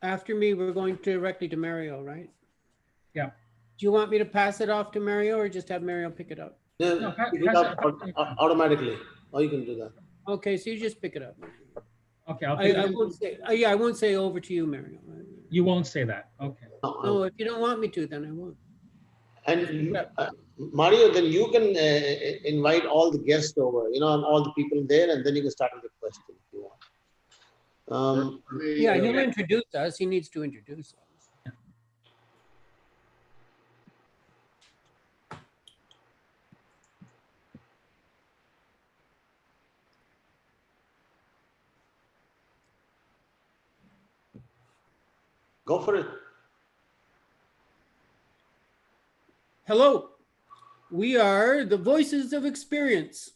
After me, we're going directly to Mario, right? Yeah. Do you want me to pass it off to Mario or just have Mario pick it up? No, No, pick it pass up it. automatically, or you can do that. Okay, so you just pick it up. Okay, I'll pick I it up. won't say, yeah, I won't say over to you, Mario. You won't say that. Okay. No, if you don't want me to, then I won't. And Just pick it up. Mario, then you can invite all the guests over, and all the people there, and then you can start with the question if you want. Um, Yeah, he'll introduce us. He needs to introduce us. go for it. Hello, we are the Voices of Experience.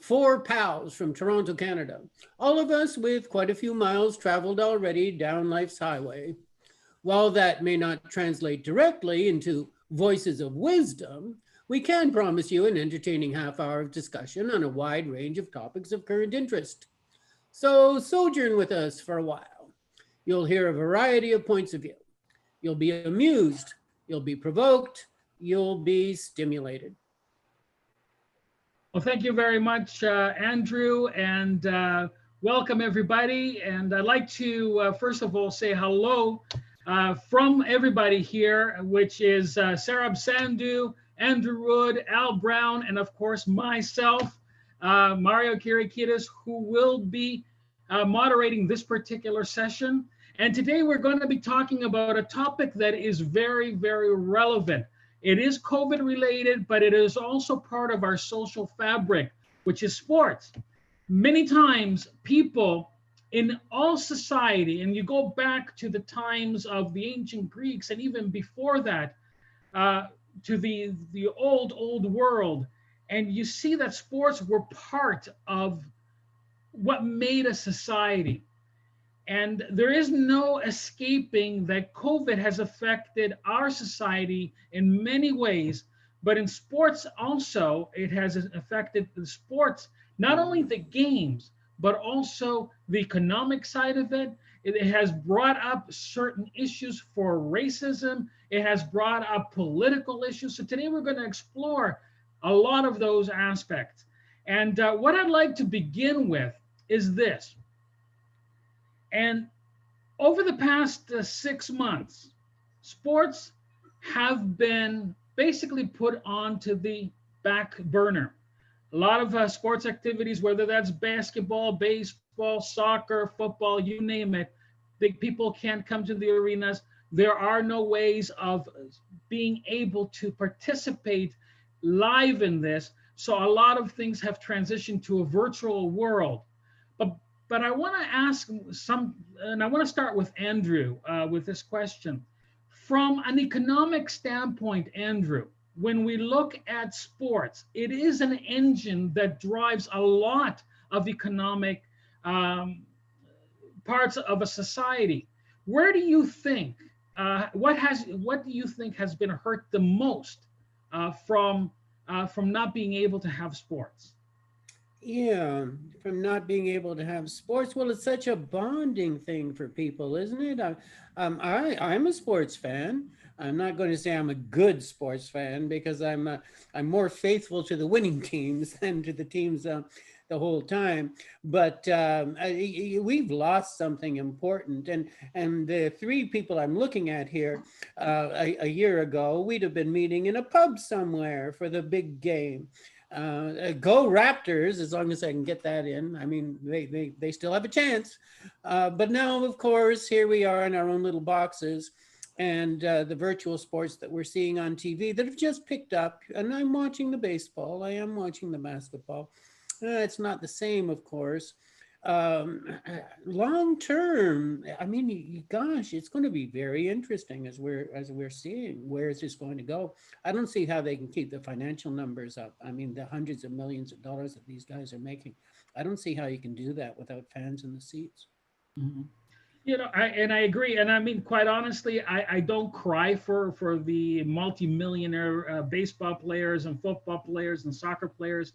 Four pals from Toronto, Canada. All of us with quite a few miles traveled already down life's highway. While that may not translate directly into voices of wisdom, we can promise you an entertaining half hour of discussion on a wide range of topics of current interest. So sojourn with us for a while. You'll hear a variety of points of view. You'll be amused, you'll be provoked, you'll be stimulated. Well, thank you very much, Andrew, and welcome everybody. And I'd like to first of all say hello from everybody here, which is Sandhu, Andrew Wood, Al Brown, and of course myself, Mario Kirikitis, who will be moderating this particular session. And today we're going to be talking about a topic that is very, very relevant. It is COVID related, but it is also part of our social fabric, which is sports. Many times, people in all society, and you go back to the times of the ancient Greeks and even before that, to the old world, and you see that sports were part of what made a society. And there is no escaping that COVID has affected our society in many ways, but in sports also, it has affected the sports, not only the games, but also the economic side of it. It has brought up certain issues for racism. It has brought up political issues. So today we're going to explore a lot of those aspects. And what I'd like to begin with is this. And over the past 6 months, sports have been basically put onto the back burner. A lot of sports activities, whether that's basketball, baseball, soccer, football, you name it, the people can't come to the arenas. There are no ways of being able to participate live in this. So a lot of things have transitioned to a virtual world. But but I want to ask some, and I want to start with Andrew with this question. From an economic standpoint, Andrew, when we look at sports, it is an engine that drives a lot of economic parts of a society. Where do you think what do you think has been hurt the most from not being able to have sports? Yeah, from not being able to have sports. Well, it's such a bonding thing for people, isn't it? I'm a sports fan. I'm not going to say I'm a good sports fan because I'm more faithful to the winning teams than to the teams the whole time. But we've lost something important, and the three people I'm looking at here, a year ago, we'd have been meeting in a pub somewhere for the big game. Go Raptors, as long as I can get that in. I mean, they still have a chance. But now, of course, here we are in our own little boxes, and the virtual sports that we're seeing on TV that have just picked up. And I'm watching the baseball. I am watching the basketball. It's not the same, of course. Um, Long term, I mean, gosh, it's going to be very interesting as we're seeing where is this going to go. I don't see how they can keep the financial numbers up. I mean, the hundreds of millions of dollars that these guys are making. I don't see how you can do that without fans in the seats. Mhm. I agree, and I mean, quite honestly, I don't cry for the multimillionaire baseball players and football players and soccer players.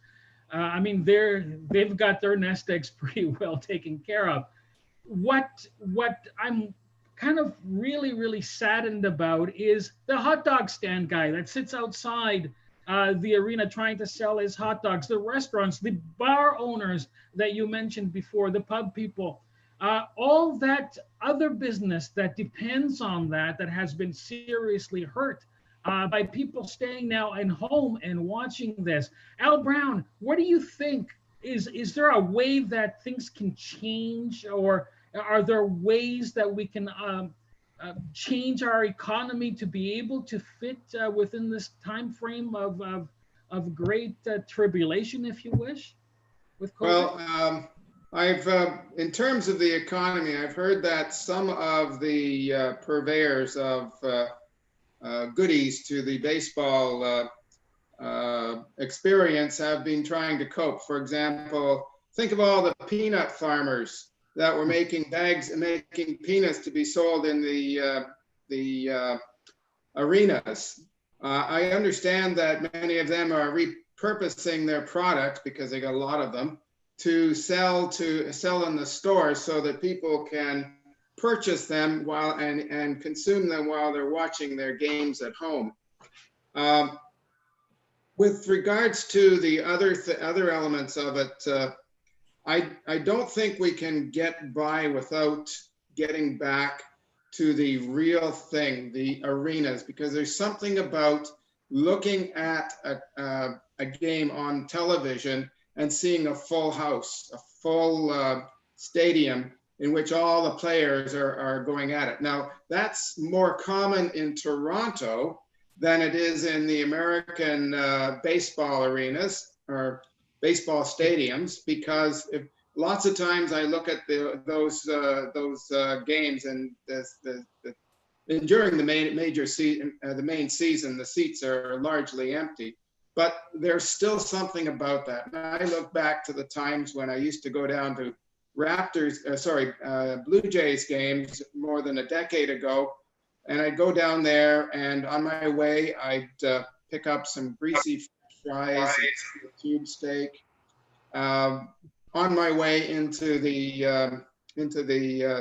I mean, they've got their nest eggs pretty well taken care of. What I'm kind of really, really saddened about is the hot dog stand guy that sits outside the arena trying to sell his hot dogs, the restaurants, the bar owners that you mentioned before, the pub people, all that other business that depends on that, that has been seriously hurt by people staying now at home and watching this. Al Brown, what do you think? Is there a way that things can change, or are there ways that we can change our economy to be able to fit within this time frame of great tribulation, if you wish, with COVID? Well, I've in terms of the economy, I've heard that some of the purveyors of goodies to the baseball experience have been trying to cope. For example, think of all the peanut farmers that were making bags and making peanuts to be sold in the arenas. I understand that many of them are repurposing their product, because they got a lot of them, to sell in the stores so that people can purchase them while and consume them while they're watching their games at home. With regards to the other elements of it, I don't think we can get by without getting back to the real thing, the arenas, because there's something about looking at a game on television and seeing a full house, a full stadium in which all the players are going at it. Now, that's more common in Toronto than it is in the American baseball arenas or baseball stadiums, because lots of times I look at those games, and during the main season, the seats are largely empty. But there's still something about that. And I look back to the times when I used to go down to Blue Jays games more than a decade ago, and I'd go down there, and on my way, I'd pick up some greasy fries, and a tube steak. On my way into the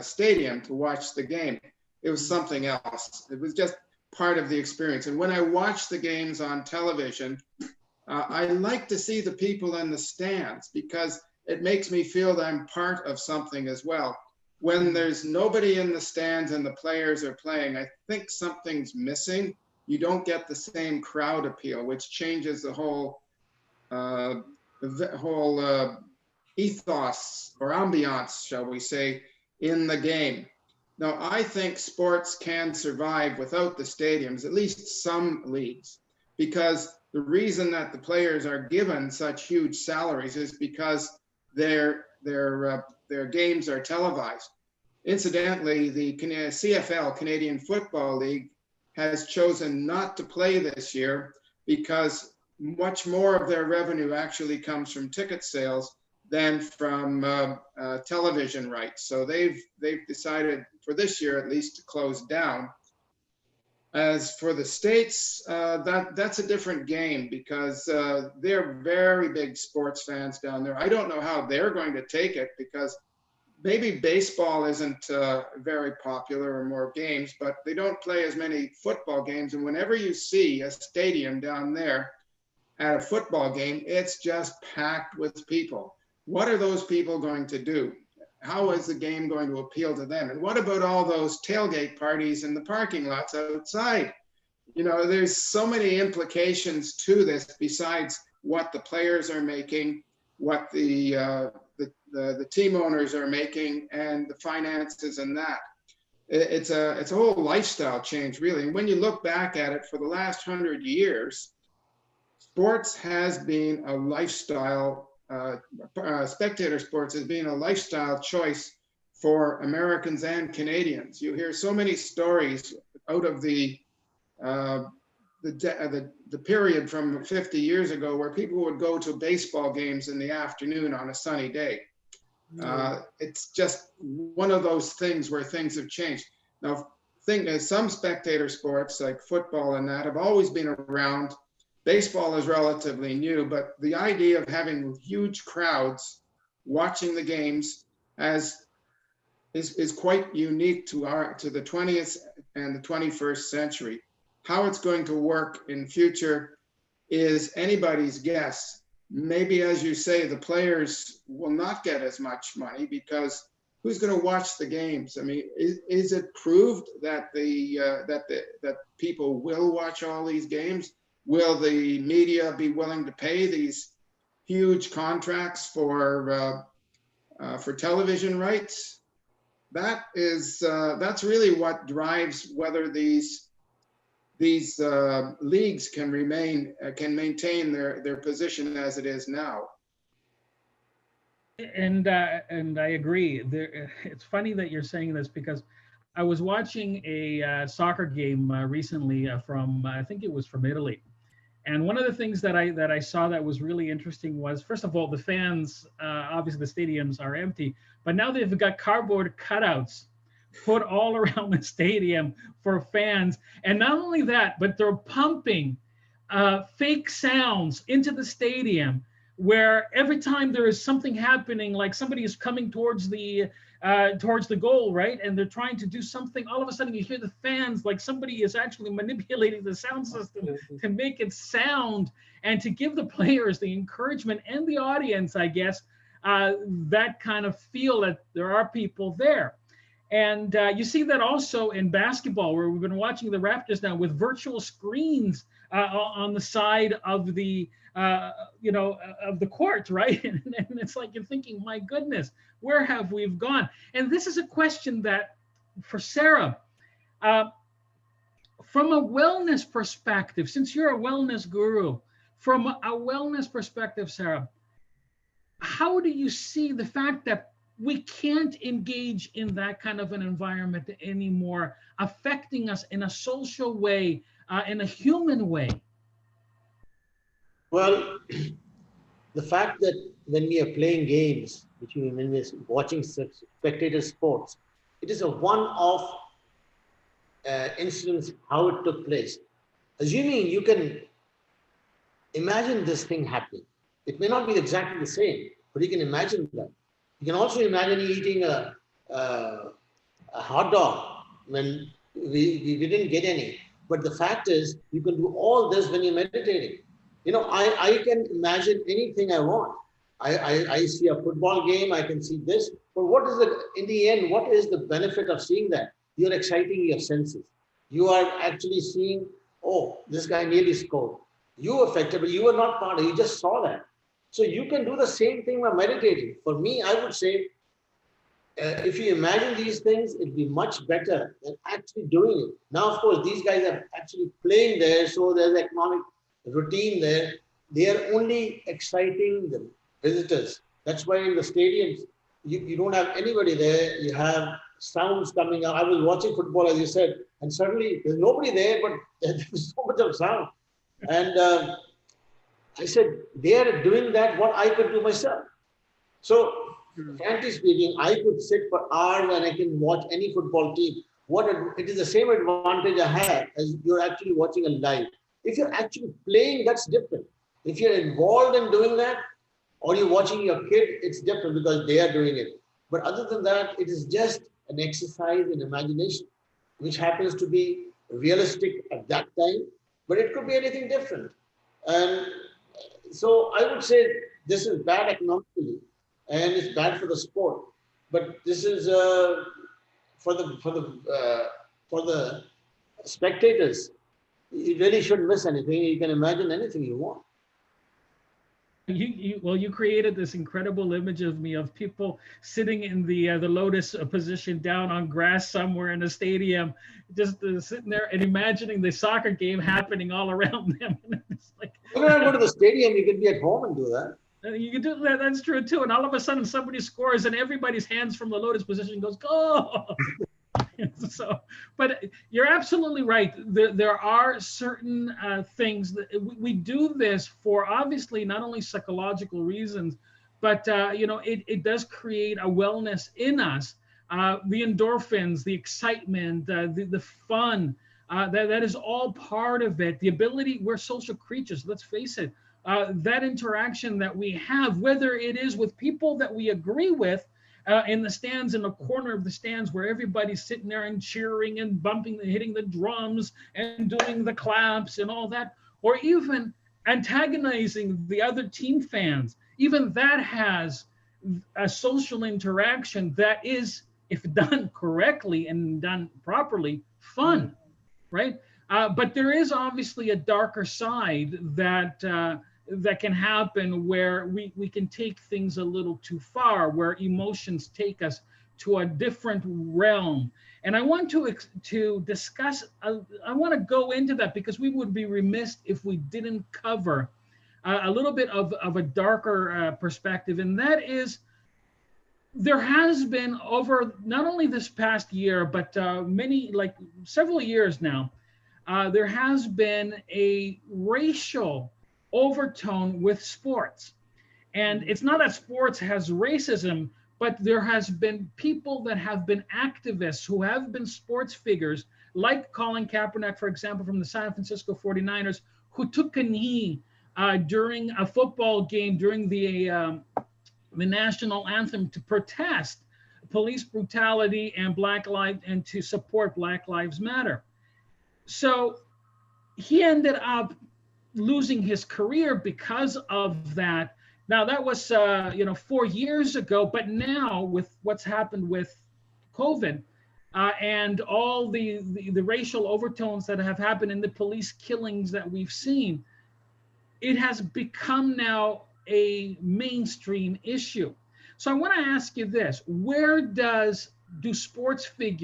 stadium to watch the game, it was something else. It was just part of the experience. And when I watch the games on television, I like to see the people in the stands, because it makes me feel that I'm part of something as well. When there's nobody in the stands and the players are playing, I think something's missing. You don't get the same crowd appeal, which changes the whole ethos or ambiance, shall we say, in the game. Now, I think sports can survive without the stadiums, at least some leagues, because the reason that the players are given such huge salaries is because their games are televised. Incidentally, the CFL, Canadian Football League, has chosen not to play this year because much more of their revenue actually comes from ticket sales than from television rights. So they've decided for this year at least to close down. As for the States, that's a different game, because they're very big sports fans down there. I don't know how they're going to take it, because maybe baseball isn't very popular or more games, but they don't play as many football games. And whenever you see a stadium down there at a football game, it's just packed with people. What are those people going to do? How is the game going to appeal to them? And what about all those tailgate parties in the parking lots outside? You know, there's so many implications to this besides what the players are making, what the team owners are making, and the finances and that. It's a whole lifestyle change, really. And when you look back at it, for the last 100 years, sports has been a lifestyle. Spectator sports has been a lifestyle choice for Americans and Canadians. You hear so many stories out of the period from 50 years ago where people would go to baseball games in the afternoon on a sunny day. It's just one of those things where things have changed. Now, some spectator sports like football and that have always been around. Baseball is relatively new, but the idea of having huge crowds watching the games has is quite unique to the 20th and the 21st century. How it's going to work in future is anybody's guess. Maybe, as you say, the players will not get as much money because who's going to watch the games? I mean, is it proved that that people will watch all these games? Will the media be willing to pay these huge contracts for television rights? That's really what drives whether these leagues can maintain their position as it is now. And I agree. It's funny that you're saying this because I was watching a soccer game recently from I think it was from Italy, and one of the things that I saw that was really interesting was, first of all, the fans. Obviously, the stadiums are empty, but now they've got cardboard cutouts put all around the stadium for fans, and not only that, but they're pumping fake sounds into the stadium, where every time there is something happening, like somebody is coming towards the goal, right, and they're trying to do something, all of a sudden you hear the fans, like somebody is actually manipulating the sound system to make it sound and to give the players the encouragement and the audience, I guess, that kind of feel that there are people there. And you see that also in basketball, where we've been watching the Raptors now with virtual screens on the side of the of the court, right? And it's like you're thinking, my goodness, where have we gone? And this is a question that, for Sarah, from a wellness perspective, since you're a wellness guru, from a wellness perspective, Sarah, how do you see the fact that we can't engage in that kind of an environment anymore, affecting us in a social way, in a human way? Well, the fact that when we are playing games, when we're watching spectator sports, it is a one-off instance how it took place. Assuming you can imagine this thing happening. It may not be exactly the same, but you can imagine that. You can also imagine eating a hot dog when we didn't get any. But the fact is, you can do all this when you're meditating. You know, I can imagine anything I want. I see a football game, I can see this. But what is in the end, what is the benefit of seeing that? You're exciting your senses. You are actually seeing, oh, this guy nearly scored. You affected, but you were not part of it. You just saw that. So you can do the same thing by meditating. For me, I would say, if you imagine these things, it'd be much better than actually doing it. Now, of course, these guys are actually playing there, so there's economic routine there. They are only exciting the visitors. That's why in the stadiums, you don't have anybody there. You have sounds coming out. I was watching football, as you said, and suddenly there's nobody there, but there's so much of sound. And I said, they are doing that what I could do myself. So, frankly speaking, I could sit for hours and I can watch any football team. It is the same advantage I have as you're actually watching a live. If you're actually playing, that's different. If you're involved in doing that, or you're watching your kid, it's different because they are doing it. But other than that, it is just an exercise in imagination, which happens to be realistic at that time, but it could be anything different. And so I would say this is bad economically, and it's bad for the sport. But this is for the spectators. You really shouldn't miss anything. You can imagine anything you want. You created this incredible image of me of people sitting in the lotus position down on grass somewhere in a stadium, just sitting there and imagining the soccer game happening all around them. It's like, you don't go to the stadium, you can be at home and do that. You can do that. That's true too. And all of a sudden, somebody scores, and everybody's hands from the lotus position goes go. So, but you're absolutely right. There are certain things that we do this for, obviously not only psychological reasons, but it does create a wellness in us. The endorphins, the excitement, the fun, that is all part of it. The ability, we're social creatures. Let's face it. That interaction that we have, whether it is with people that we agree with, in the stands, in the corner of the stands, where everybody's sitting there and cheering and bumping, hitting the drums and doing the claps and all that, or even antagonizing the other team fans. Even that has a social interaction that is, if done correctly and done properly, fun, right? But there is obviously a darker side that that can happen where we can take things a little too far, where emotions take us to a different realm. And I want to discuss, I want to go into that because we would be remiss if we didn't cover a little bit of a darker perspective. And that is, there has been over not only this past year, but several years now, there has been a racial overtone with sports. And it's not that sports has racism, but there has been people that have been activists who have been sports figures, like Colin Kaepernick, for example, from the San Francisco 49ers, who took a knee during a football game during the national anthem to protest police brutality and to support Black Lives Matter. So he ended up losing his career because of that. Now that was 4 years ago, but now with what's happened with COVID and all the racial overtones that have happened in the police killings that we've seen, it has become now a mainstream issue. So I want to ask you this: where do sports fit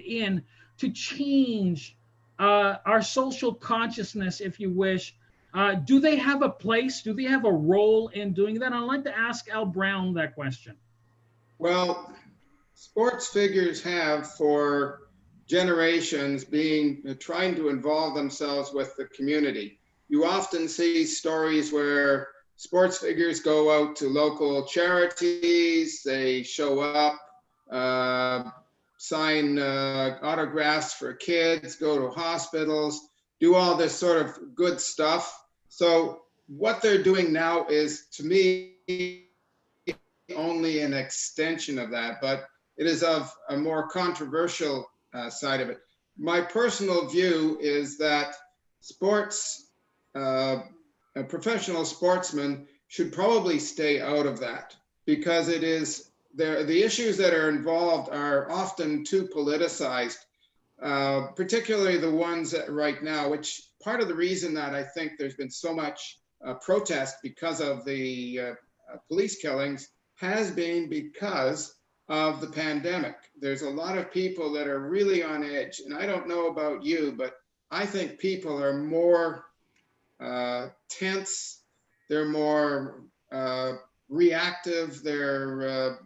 in to change our social consciousness, if you wish? Do they have a place? Do they have a role in doing that? I'd like to ask Al Brown that question. Well, sports figures have for generations trying to involve themselves with the community. You often see stories where sports figures go out to local charities, they show up, sign autographs for kids, go to hospitals, do all this sort of good stuff. So what they're doing now is, to me, only an extension of that, but it is of a more controversial side of it. My personal view is that professional sportsmen should probably stay out of that, because the issues that are involved are often too politicized, particularly the ones right now, which part of the reason that I think there's been so much protest because of the police killings has been because of the pandemic. There's a lot of people that are really on edge, and I don't know about you, but I think people are more tense, they're more reactive, they're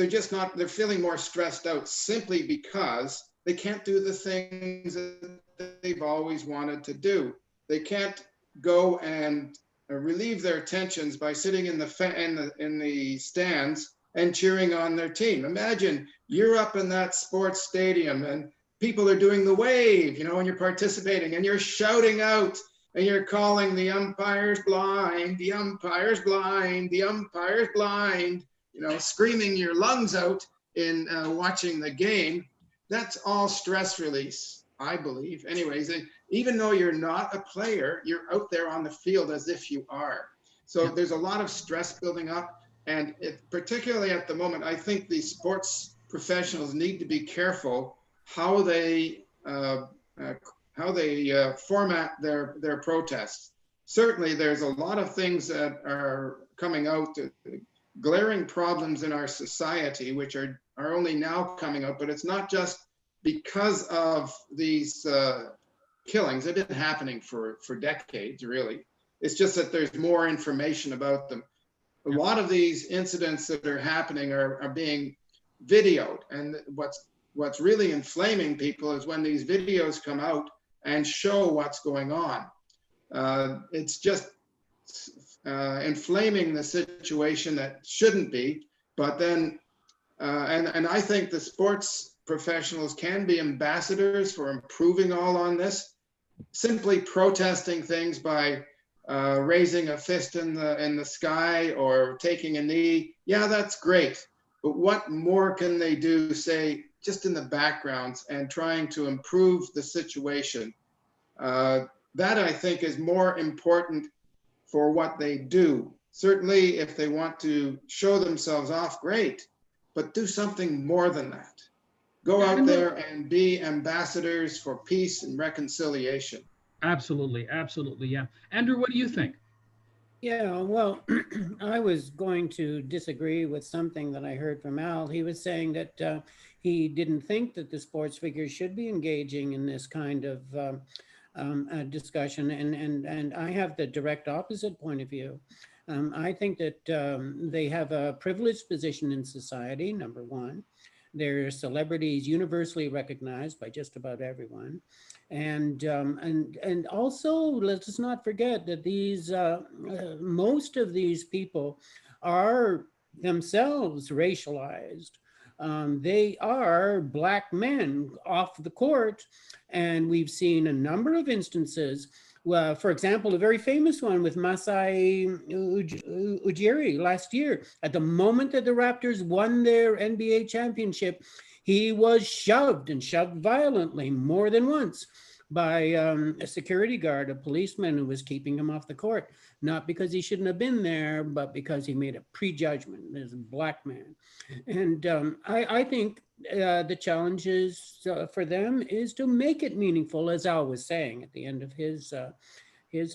just not, they're feeling more stressed out simply because they can't do the things that they've always wanted to do. They can't go and relieve their tensions by sitting in the stands and cheering on their team. Imagine you're up in that sports stadium and people are doing the wave, and you're participating and you're shouting out and you're calling the umpire's blind, the umpire's blind, the umpire's blind, screaming your lungs out in watching the game. That's all stress release, I believe. Anyways, even though you're not a player, you're out there on the field as if you are. So there's a lot of stress building up. And particularly at the moment, I think the sports professionals need to be careful how they format their protests. Certainly, there's a lot of things that are coming out, glaring problems in our society, which are only now coming out, but it's not just because of these killings. They've been happening for decades, really. It's just that there's more information about them. A lot of these incidents that are happening are being videoed, and what's really inflaming people is when these videos come out and show what's going on. It's just inflaming the situation that shouldn't be. But then, and I think the sports professionals can be ambassadors for improving all on this. Simply protesting things by raising a fist in the sky or taking a knee, yeah, that's great. But what more can they do, say, just in the backgrounds and trying to improve the situation? That I think is more important for what they do. Certainly, if they want to show themselves off, great, but do something more than that. Go out there and be ambassadors for peace and reconciliation. Absolutely, absolutely, yeah. Andrew, what do you think? Yeah, well, I was going to disagree with something that I heard from Al. He was saying that he didn't think that the sports figures should be engaging in this kind of discussion, and I have the direct opposite point of view. I think that they have a privileged position in society, number one. They're celebrities universally recognized by just about everyone. And also, let's not forget that these most of these people are themselves racialized. They are Black men off the court, and we've seen a number of instances. Well, for example, a very famous one with Masai Ujiri last year. At the moment that the Raptors won their NBA championship, he was shoved and shoved violently more than once by a security guard, a policeman who was keeping him off the court, not because he shouldn't have been there, but because he made a prejudgment as a Black man. And I think the challenge is for them is to make it meaningful, as Al was saying at the end of his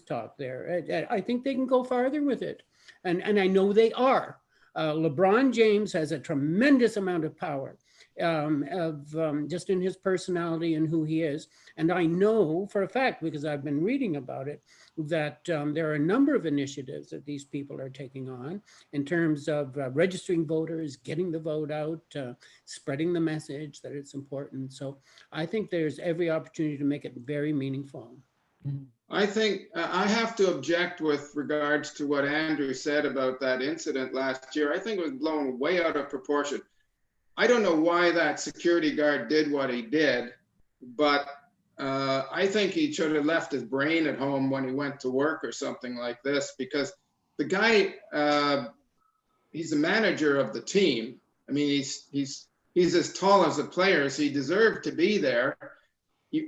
talk there. I think they can go farther with it. And I know they are. LeBron James has a tremendous amount of power just in his personality and who he is. And I know for a fact, because I've been reading about it, that there are a number of initiatives that these people are taking on in terms of registering voters, getting the vote out, spreading the message that it's important. So I think there's every opportunity to make it very meaningful. I think I have to object with regards to what Andrew said about that incident last year. I think it was blown way out of proportion. I don't know why that security guard did what he did, but I think he should have left his brain at home when he went to work or something like this, because the guy, he's the manager of the team. I mean, he's as tall as the players. He deserved to be there.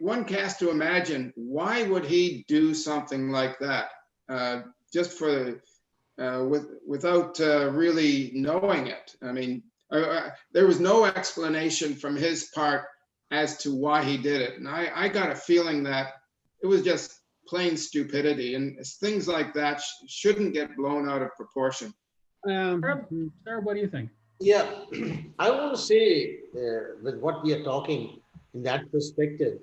One has to imagine, why would he do something like that just for without really knowing it? I mean, there was no explanation from his part as to why he did it. And I got a feeling that it was just plain stupidity, and things like that shouldn't get blown out of proportion. Sarah, what do you think? Yeah, I want to say with what we are talking in that perspective,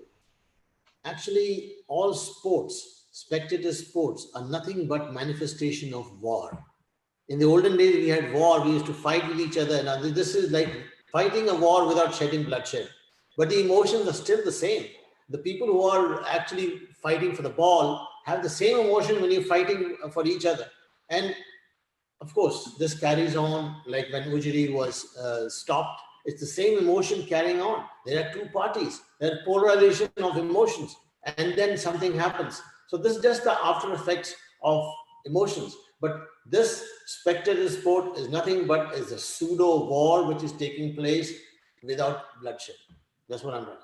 actually all sports, spectator sports, are nothing but manifestation of war. In the olden days, we had war, we used to fight with each other. Now, this is like fighting a war without shedding bloodshed. But the emotions are still the same. The people who are actually fighting for the ball have the same emotion when you're fighting for each other. And of course, this carries on, like when Ujiri was stopped, it's the same emotion carrying on. There are two parties, there are polarization of emotions, and then something happens. So this is just the after effects of emotions. But this spectator sport is nothing but is a pseudo war which is taking place without bloodshed. That's what I'm saying.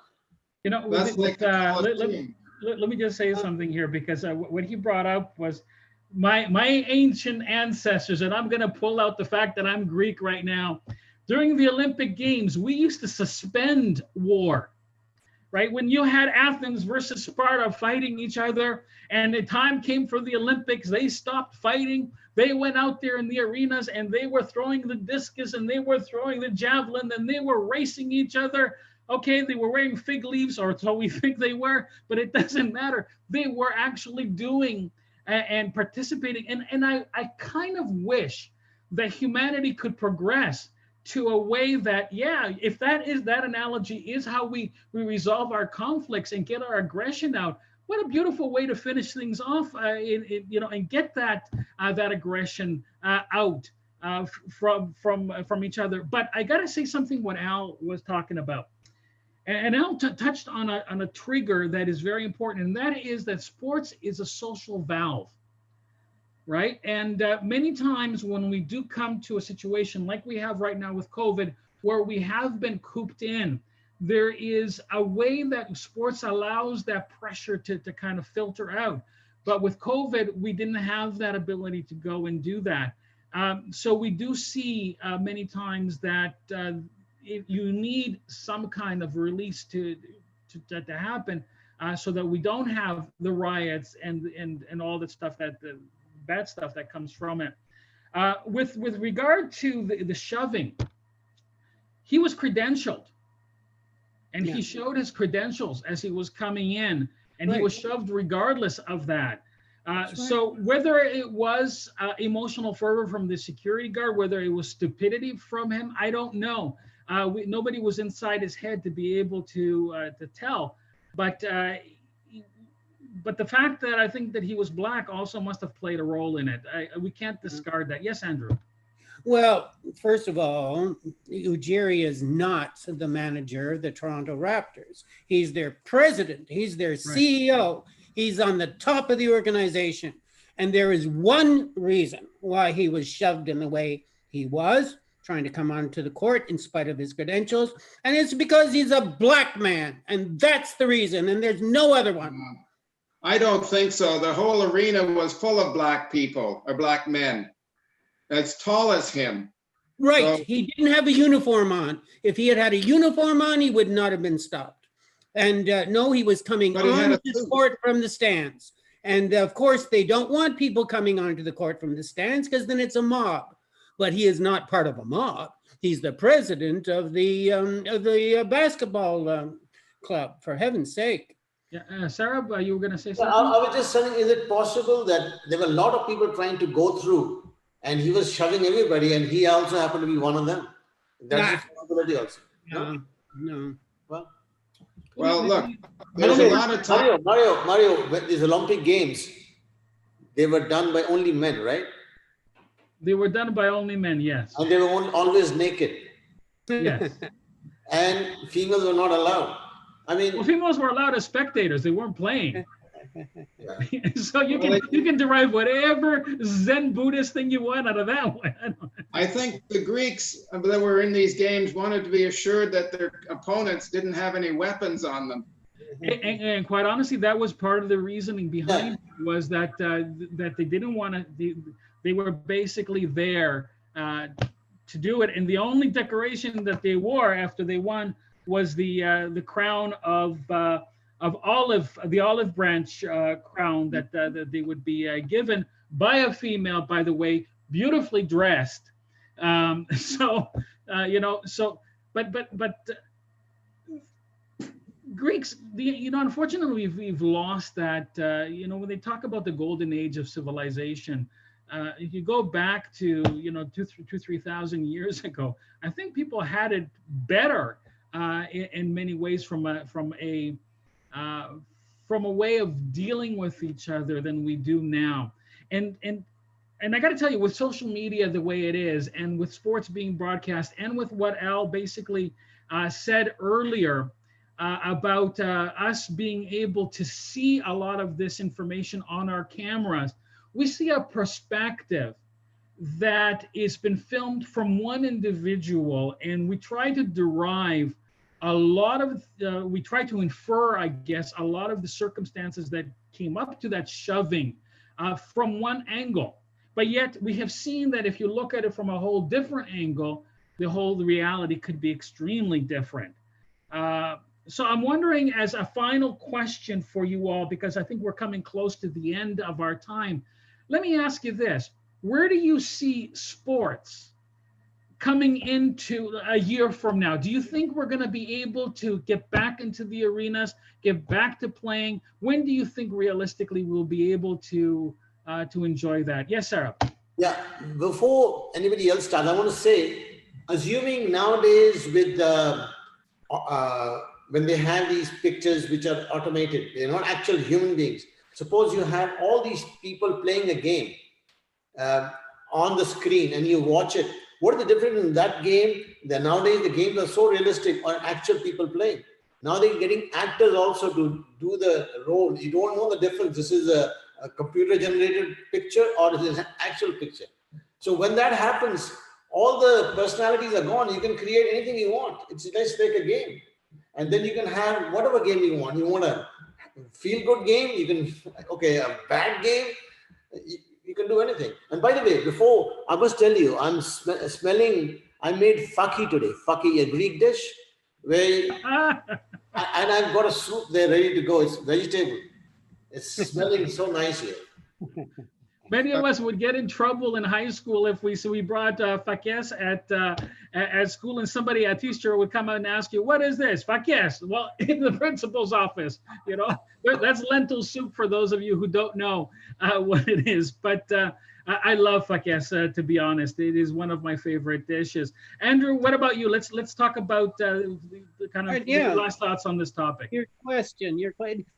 You know, That's like let me just say something here, because what he brought up was my ancient ancestors, and I'm going to pull out the fact that I'm Greek right now. During the Olympic Games, we used to suspend war. Right? When you had Athens versus Sparta fighting each other, and the time came for the Olympics, they stopped fighting. They went out there in the arenas and they were throwing the discus and they were throwing the javelin and they were racing each other. Okay, they were wearing fig leaves, or so we think they were, but it doesn't matter. They were actually doing and participating. And I kind of wish that humanity could progress to a way that, yeah, if that analogy is how we resolve our conflicts and get our aggression out, what a beautiful way to finish things off, and get that aggression out from each other. But I got to say something what Al was talking about, and Al touched on a trigger that is very important, and that is that sports is a social valve. right? And many times when we do come to a situation like we have right now with COVID, where we have been cooped in, there is a way that sports allows that pressure to kind of filter out. But with COVID, we didn't have that ability to go and do that. So we do see many times that you need some kind of release to happen, so that we don't have the riots and all the stuff the bad stuff that comes from it. With regard to the shoving, he was credentialed, and he showed his credentials as he was coming in, and he was shoved regardless of that. So whether it was emotional fervor from the security guard, whether it was stupidity from him, I don't know. Nobody was inside his head to be able to tell. But the fact that I think that he was black also must have played a role in it. We can't discard that. Yes, Andrew. Well, first of all, Ujiri is not the manager of the Toronto Raptors. He's their president. He's their CEO. He's on the top of the organization. And there is one reason why he was shoved in the way he was, trying to come onto the court in spite of his credentials. And it's because he's a black man. And that's the reason. And there's no other one. I don't think so. The whole arena was full of black people or black men as tall as him. Right. So, he didn't have a uniform on. If he had had a uniform on, he would not have been stopped. And no, he was coming on the court from the stands. And of course, they don't want people coming onto the court from the stands because then it's a mob. But he is not part of a mob. He's the president of the basketball club, for heaven's sake. Yeah, Sarah, you were going to say something? I was just saying, is it possible that there were a lot of people trying to go through and he was shoving everybody and he also happened to be one of them? That's a possibility also. No. Well, look, there's a lot of time. Mario, these Olympic Games, they were done by only men, right? They were done by only men, yes. And they were always naked. Yes. And females were not allowed. I mean, well, females were allowed as spectators. They weren't playing. So you can derive whatever Zen Buddhist thing you want out of that one. I think the Greeks that were in these games wanted to be assured that their opponents didn't have any weapons on them. And quite honestly, that was part of the reasoning behind it, was that that they didn't want to. They were basically there to do it, and the only decoration that they wore after they won was the crown of the olive branch crown that they would be given by a female, by the way, beautifully dressed. But Greeks, unfortunately, we've lost that. When they talk about the golden age of civilization, if you go back to 2,000-3,000 years ago, I think people had it better in many ways from a way of dealing with each other than we do now. And I got to tell you, with social media the way it is, and with sports being broadcast, and with what Al basically said earlier about us being able to see a lot of this information on our cameras, we see a perspective that has been filmed from one individual, and we try to derive a lot of, we try to infer, I guess, a lot of the circumstances that came up to that shoving from one angle. But yet we have seen that if you look at it from a whole different angle, the whole reality could be extremely different. So I'm wondering, as a final question for you all, because I think we're coming close to the end of our time, let me ask you this. Where do you see sports coming into a year from now? Do you think we're going to be able to get back into the arenas, get back to playing? When do you think realistically we'll be able to enjoy that? Yes, Sarah. Yeah, before anybody else starts, I want to say, assuming nowadays with when they have these pictures which are automated, they're not actual human beings. Suppose you have all these people playing a game on the screen and you watch it. What is the difference in that game? That nowadays the games are so realistic, or actual people playing. Now they're getting actors also to do the role. You don't know the difference. This is a a computer generated picture or is it an actual picture. So when that happens, all the personalities are gone. You can create anything you want. It's let's take a game. And then you can have whatever game you want. You want a feel good game, you can, okay, a bad game, you can do anything. And by the way, before, I must tell you, I'm smelling, I made faki today. Faki, a Greek dish, where, and I've got a soup there ready to go. It's vegetable. It's smelling so nice here. Many of us would get in trouble in high school if we brought fakes at school, and somebody, a teacher, would come out and ask you, "What is this?" Fakes. Well, in the principal's office, that's lentil soup for those of you who don't know what it is. But I love fakes. To be honest, it is one of my favorite dishes. Andrew, what about you? Let's talk about the kind of your last thoughts on this topic. Your question.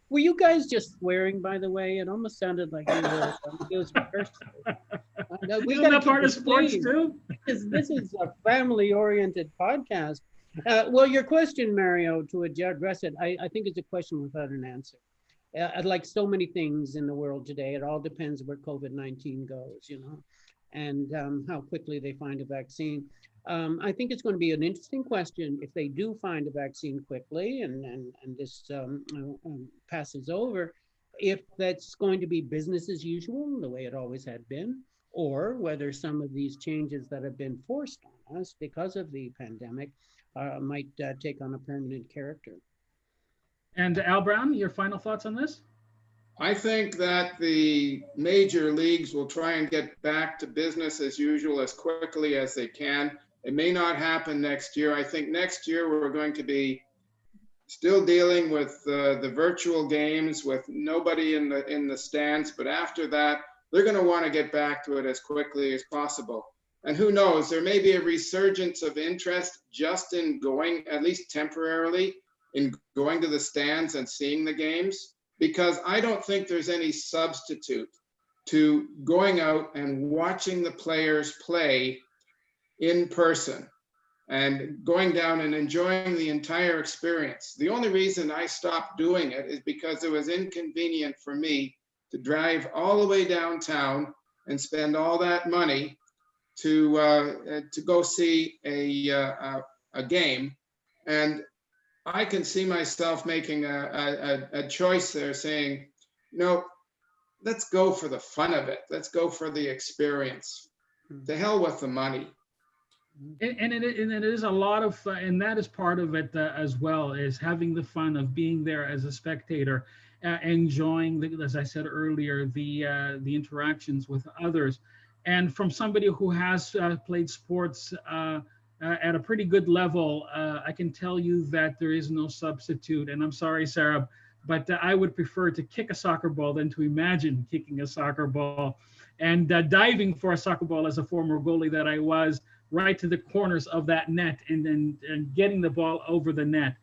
Were you guys just swearing, by the way? It almost sounded like you were. It was personal. We Isn't that part of sports too? This is a family-oriented podcast. Well, your question, Mario, to address it, I think it's a question without an answer. Like so many things in the world today, it all depends where COVID-19 goes, and how quickly they find a vaccine. I think it's going to be an interesting question if they do find a vaccine quickly and this passes over, if that's going to be business as usual, the way it always had been, or whether some of these changes that have been forced on us because of the pandemic might take on a permanent character. And Al Brown, your final thoughts on this? I think that the major leagues will try and get back to business as usual as quickly as they can. It may not happen next year. I think next year we're going to be still dealing with the virtual games with nobody in the stands. But after that, they're going to want to get back to it as quickly as possible. And who knows, there may be a resurgence of interest just in going, at least temporarily, in going to the stands and seeing the games, because I don't think there's any substitute to going out and watching the players play in person and going down and enjoying the entire experience. The only reason I stopped doing it is because it was inconvenient for me to drive all the way downtown and spend all that money to go see a game. And I can see myself making a choice there saying, let's go for the fun of it. Let's go for the experience. To hell with the money. And it is a lot of, and that is part of it as well, is having the fun of being there as a spectator, enjoying, as I said earlier, the interactions with others. And from somebody who has played sports at a pretty good level, I can tell you that there is no substitute. And I'm sorry, Sarah, but I would prefer to kick a soccer ball than to imagine kicking a soccer ball and diving for a soccer ball as a former goalie that I was, right to the corners of that net and getting the ball over the net.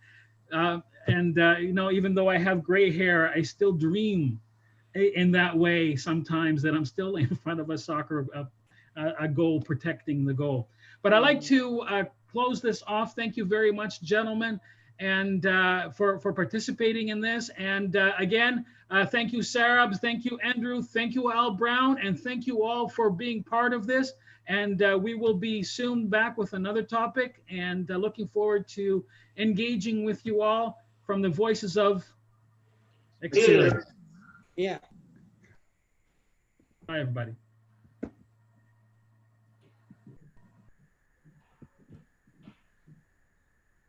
Even though I have gray hair, I still dream in that way sometimes that I'm still in front of a goal, protecting the goal. But I'd like to close this off. Thank you very much, gentlemen, and for participating in this. And again, thank you, Sarah. Thank you, Andrew. Thank you, Al Brown. And thank you all for being part of this. And we will be soon back with another topic, and looking forward to engaging with you all from the voices of experience. Yeah. Bye, everybody.